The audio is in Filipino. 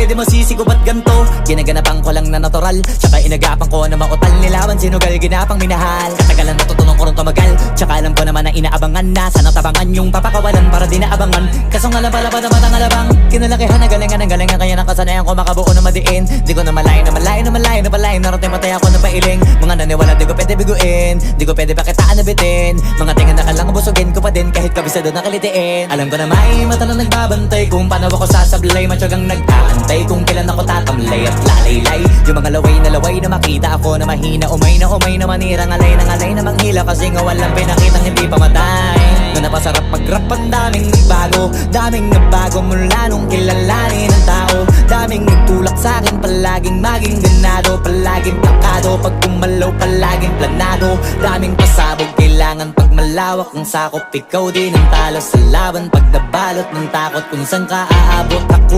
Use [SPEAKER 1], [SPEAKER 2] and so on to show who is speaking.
[SPEAKER 1] pwede mo sisigo ba't ganto? Ginaganapan ko lang na natural, tsaka inagapan ko na mautal. Nilawan sinugal, ginapang minahal. Katagalan natutunan ko rin tumagal, tsaka alam ko naman na inaabangan na. Sana tabangan yung papakawalan para di naabangan. Kaso nga lang pala pa naman ang alabang. Kinalakihan ang galingan kaya nakasanayan ko makabuo na madiin. Di ko na malayo na malayo na malayo na malayo. Narating patay ako na pailing. Mga naniwala di ko pwede biguin, di ko pwede pakitaan na bitin. Mga tingan na kalang busugin ko pa din kahit kabisado na kalitiin. Alam ko na may mata na nagbabantay kung paano ako sasablay. Matyagang nag-aantay kung kailan ako tatamlay at lalaylay. Yung mga laway na makita ako na mahina. Umay na manira, ngalay na manghila. Kasi nga walang pinakitang hindi pamatay. Na napasarap mag-rap ang daming nagbago mula nung kilalanin ang tao. Daming nagtulak sa'kin, palaging maging ganado. Palaging plakado, pag kumalaw palaging planado. Daming pasabog, kailangan pag malawak ang sakop. Ikaw din ang talo sa laban pag nabalot ng takot kung saan ka aabot. Ako